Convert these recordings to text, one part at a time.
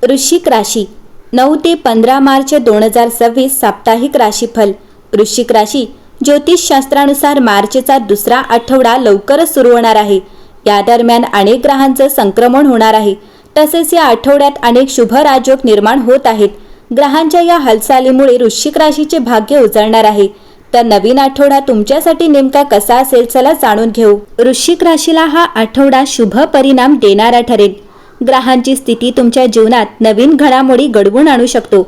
वृश्चिक राशी 9 ते 15 मार्च 2026 साप्ताहिक राशीफल। वृश्चिक राशी ज्योतिषशास्त्रानुसार मार्चचा दुसरा आठवडा लवकरच सुरू होणार आहे। या दरम्यान अनेक ग्रहांचं संक्रमण होणार आहे। तसेच या आठवड्यात अनेक शुभ राजयोग निर्माण होत आहेत। ग्रहांच्या या हालचालीमुळे वृश्चिक राशीचे भाग्य उजळणार आहे। तर नवीन आठवडा तुमच्यासाठी नेमका कसा असेल चला जाणून घेऊ। वृश्चिक राशीला हा आठवडा शुभ परिणाम देणारा ठरेल। ग्रहांची स्थिती तुमच्या जीवनात नवीन घडामोडी घडवून आणू शकतो।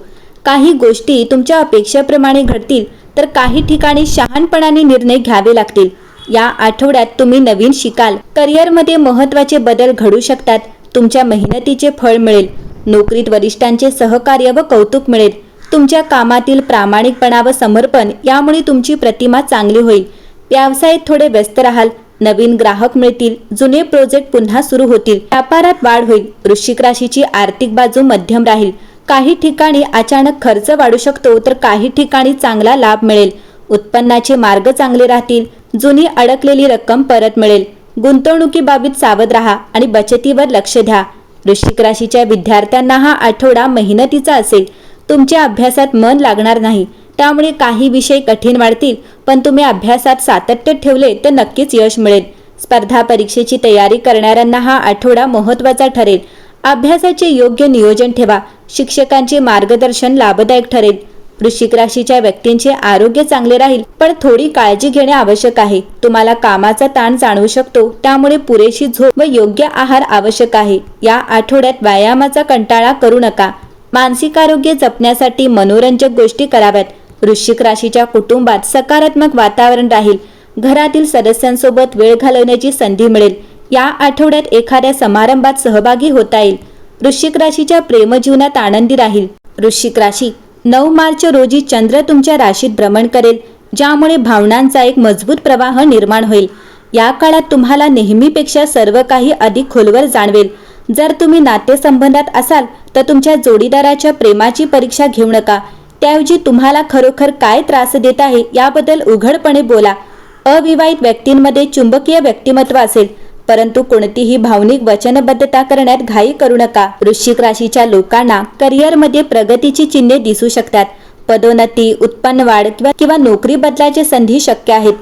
काही गोष्टी तुमच्या अपेक्षेप्रमाणे घडतील तर काही ठिकाणी शहाणपणाने निर्णय घ्यावे लागतील। या आठवड्यात तुम्ही नवीन शिकाल, करिअरमध्ये महत्त्वाचे बदल घडू शकतात। तुमच्या मेहनतीचे फळ मिळेल। नोकरीत वरिष्ठांचे सहकार्य व कौतुक मिळेल। तुमच्या कामातील प्रामाणिकपणा व समर्पण यामुळे तुमची प्रतिमा चांगली होईल। व्यवसायात थोडे व्यस्त राहाल। नवीन ग्राहक मिळतील। जुने प्रोजेक्ट पुन्हा सुरू होतील। व्यापारात वाढ होईल। वृश्चिक राशीची आर्थिक बाजू मध्यम राहील। काही ठिकाणी अचानक खर्च वाढू शकतो तर काही ठिकाणी चांगला लाभ मिळेल। उत्पन्नाचे मार्ग चांगले राहतील। जुनी अडकलेली रक्कम परत मिळेल। गुंतवणुकीबाबत सावध राहा आणि बचतीवर लक्ष द्या। वृश्चिक राशीच्या विद्यार्थ्यांना हा आठवडा मेहनतीचा असेल। तुमच्या अभ्यासात मन लागणार नाही, त्यामुळे काही विषय कठीण वाटतील, पण तुम्ही अभ्यासात सातत्य ठेवले तर नक्कीच यश मिळेल। स्पर्धा परीक्षेची तयारी करणाऱ्यांना हा आठवडा महत्त्वाचा ठरेल। अभ्यासाचे योग्य नियोजन ठेवा। शिक्षकांचे मार्गदर्शन लाभदायक ठरेल। वृश्चिक राशीच्या व्यक्तींचे आरोग्य चांगले राहील, पण थोडी काळजी घेणे आवश्यक आहे। तुम्हाला कामाचा ताण जाणवू शकतो, त्यामुळे पुरेशी झोप व योग्य आहार आवश्यक आहे। या आठवड्यात व्यायामाचा कंटाळा करू नका। मानसिक आरोग्य जपण्यासाठी मनोरंजक गोष्टी कराव्यात। वृश्चिक राशीच्या कुटुंबात सकारात्मक वातावरण राहील। घरातील सदस्यांसोबत वेळ घालवण्याची संधी मिळेल। या आठवड्यात एखाद्या समारंभात सहभागी होता येईल। वृश्चिक राशीच्या प्रेमजीवनात आनंदी राहील। वृश्चिक राशी 9 मार्च रोजी चंद्र तुमच्या राशीत भ्रमण करेल, ज्यामुळे भावनांचा एक मजबूत प्रवाह निर्माण होईल। या काळात तुम्हाला नेहमीपेक्षा सर्व काही अधिक खोलवर जाणवेल। जर तुम्ही नातेसंबंधात असाल तर तुमच्या जोडीदाराच्या प्रेमाची परीक्षा घेऊ नका। त्याऐवजी तुम्हाला खरोखर काय त्रास देत आहे याबद्दल उघडपणे बोला। अविवाहित व्यक्तींमध्ये चुंबकीय व्यक्तिमत्व असेल, परंतु कोणतीही भावनिक वचनबद्धता करण्यात घाई करू नका। वृश्चिक राशीच्या लोकांना करिअरमध्ये प्रगतीची चिन्हे दिसू शकतात। पदोन्नती, उत्पन्न वाढ किंवा नोकरी बदलाची संधी शक्य आहेत।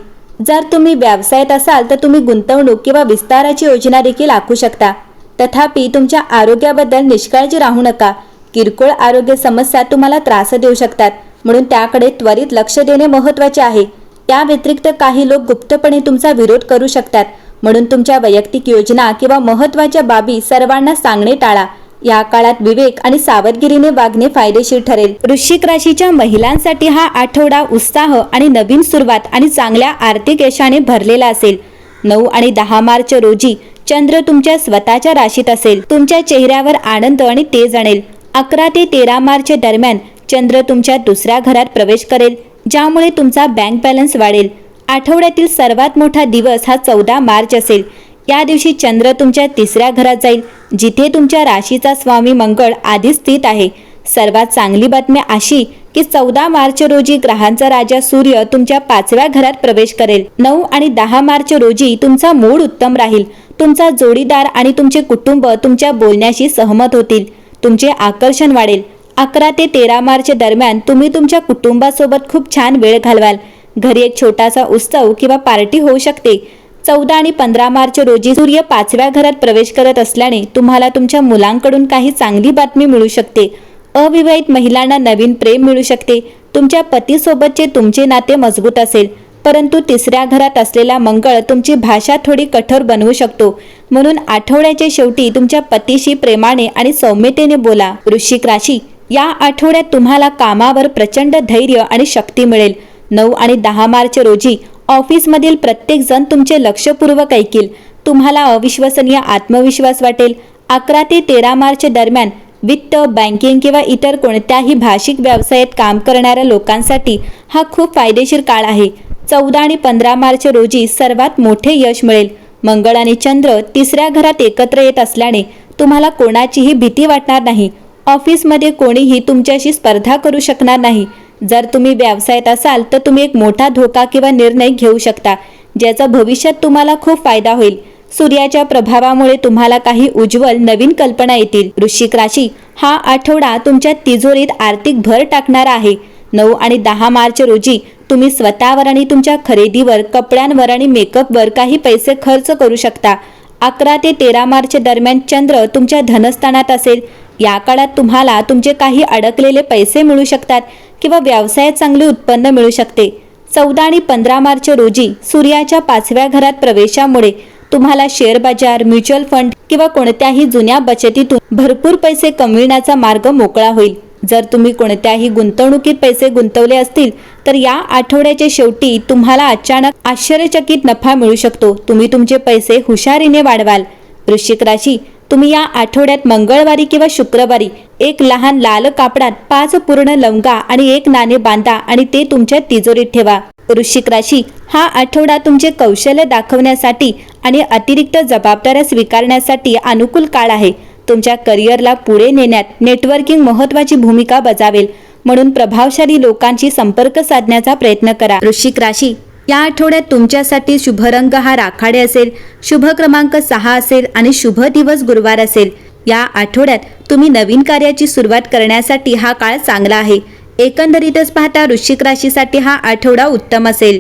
जर तुम्ही व्यवसायात असाल तर तुम्ही गुंतवणूक किंवा विस्ताराची योजना देखील आखू शकता। तथापि तुमच्या आरोग्याबद्दल निष्काळजी राहू नका। किरकोळ आरोग्य समस्या तुम्हाला त्रास देऊ शकतात, म्हणून त्याकडे त्वरित लक्ष देणे महत्त्वाचे आहे। या व्यतिरिक्त काही लोक गुप्तपणे तुमचा विरोध करू शकतात, म्हणून तुमच्या वैयक्तिक योजना किंवा महत्त्वाच्या बाबी सर्वांना सांगणे टाळा। या काळात विवेक आणि सावधगिरीने वागणे फायदेशीर ठरेल। वृश्चिक राशीच्या महिलांसाठी हा आठवडा उत्साह आणि नवीन सुरुवात आणि चांगल्या आर्थिक यशाने भरलेला असेल। 9 आणि 10 मार्च रोजी चंद्र तुमच्या स्वतःच्या राशीत असेल। तुमच्या चेहऱ्यावर आनंद आणि तेज आणेल। 11 ते 13 मार्च दरम्यान चंद्र तुमच्या दुसऱ्या घरात प्रवेश करेल, ज्यामुळे तुमचा बँक बॅलन्स वाढेल। आठवड्यातील सर्वात मोठा दिवस हा 14 मार्च असेल। या दिवशी चंद्र तुमच्या तिसऱ्या घरात जाईल, जिथे तुमच्या राशीचा स्वामी मंगळ आधीच स्थित आहे। सर्वात चांगली बातमी अशी की 14 मार्च रोजी ग्रहांचा राजा सूर्य तुमच्या 5व्या घरात प्रवेश करेल। 9 आणि 10 मार्च रोजी तुमचा मूड उत्तम राहील। तुमचा जोडीदार आणि तुमचे कुटुंब तुमच्या बोलण्याशी सहमत होतील। तुमचे आकर्षण वाढेल। 11 ते 13 मार्च दरम्यान तुम्ही तुमच्या कुटुंबासोबत खूप छान वेळ घालवाल। घरी एक छोटासा उत्सव किंवा पार्टी होऊ शकते। 14 आणि 15 मार्च रोजी सूर्य 5व्या घरात प्रवेश करत असल्याने तुम्हाला तुमच्या मुलांकडून काही चांगली बातमी मिळू शकते। अविवाहित महिलांना नवीन प्रेम मिळू शकते। तुमच्या पतीसोबतचे तुमचे नाते मजबूत असेल, परंतु तिसऱ्या घरात असलेला मंगळ तुमची भाषा थोडी कठोर बनवू शकतो, म्हणून आठवड्याच्या शेवटी तुमच्या पतीशी प्रेमाने आणि सौम्यतेने बोला। वृश्चिक राशी या आठवड्यात तुम्हाला कामावर प्रचंड धैर्य आणि शक्ती मिळेल। 9 आणि 10 मार्च रोजी ऑफिसमधील प्रत्येक जण तुमचे लक्षपूर्वक ऐकील। तुम्हाला अविश्वसनीय आत्मविश्वास वाटेल। 11 ते 13 मार्च दरम्यान वित्त, बँकिंग किंवा इतर कोणत्याही भाषिक व्यवसायात काम करणाऱ्या लोकांसाठी हा खूप फायदेशीर काळ आहे। 14 आणि 15 मार्च रोजी सर्वात मोठे यश मिळेल। मंगळ आणि चंद्र तिसऱ्या घरात एकत्र येत असल्याने तुम्हाला कोणाचीही भीती वाटणार नाही। ऑफिसमध्ये कोणीही तुमच्याशी स्पर्धा करू शकणार नाही। जर तुम्ही व्यवसायात असाल तर तुम्ही एक मोठा धोका किंवा निर्णय घेऊ शकता, ज्याचा भविष्यात तुम्हाला खूप फायदा होईल। सूर्याच्या प्रभावामुळे तुम्हाला काही उज्ज्वल नवीन कल्पना येतील. वृश्चिक राशी, हा आठवडा तुमच्या तिजोरीत आर्थिक भर टाकणारा आहे. 9 आणि 10 मार्च रोजी तुम्ही स्वतःवर आणि तुमच्या खरेदीवर, कपड्यांवर आणि मेकअपवर काही पैसे खर्च करू शकता. 11 ते 13 मार्च दरम्यान चंद्र तुमच्या धनस्थानात असेल. या काळात तुम्हाला तुमचे काही अडकलेले पैसे मिळू शकतात किंवा व्यवसायात चांगले उत्पन्न मिळू शकते. 14 आणि 15 मार्च रोजी सूर्याच्या 5व्या घरात प्रवेशामुळे तुम्हाला शेअर बाजार, म्युच्युअल फंड किंवा कोणत्याही जुन्या बचतीतून भरपूर पैसे कमविण्याचा मार्ग मोकळा होईल. जर तुम्ही कोणत्याही गुंतवणुकीत पैसे गुंतवले असतील तर या आठवड्याच्या शेवटी तुम्हाला अचानक आश्चर्यचकित नफा मिळू शकतो. तुम्ही तुमचे पैसे हुशारीने वाढवाल. वृश्चिक राशी, तुम्ही या आठवड्यात मंगळवारी किंवा शुक्रवारी एक लहान लाल कापडात 5 पूर्ण लवंगा आणि 1 नाणे बांधा आणि ते तुमच्या तिजोरीत ठेवा. वृश्चिक राशी, हा आठवडा तुमचे कौशल्य दाखवण्यासाठी आणि अतिरिक्त जबाबदाऱ्या स्वीकारण्यासाठी अनुकूल काळ आहे. तुमच्या करिअरला पुढे नेण्यात नेटवर्किंग महत्त्वाची भूमिका बजावेल, म्हणून प्रभावशाली लोकांशी संपर्क साधण्याचा प्रयत्न करा. वृश्चिक राशी, या आठवड्यात तुमच्यासाठी शुभ रंग हा राखाडी असेल, शुभ क्रमांक 6 असेल आणि शुभ दिवस गुरुवार असेल. या आठवड्यात तुम्ही नवीन कार्याची सुरुवात करण्यासाठी हा काळ चांगला आहे. एकंदरीतच पाहता वृश्चिक राशीसाठी हा आठवडा उत्तम असेल.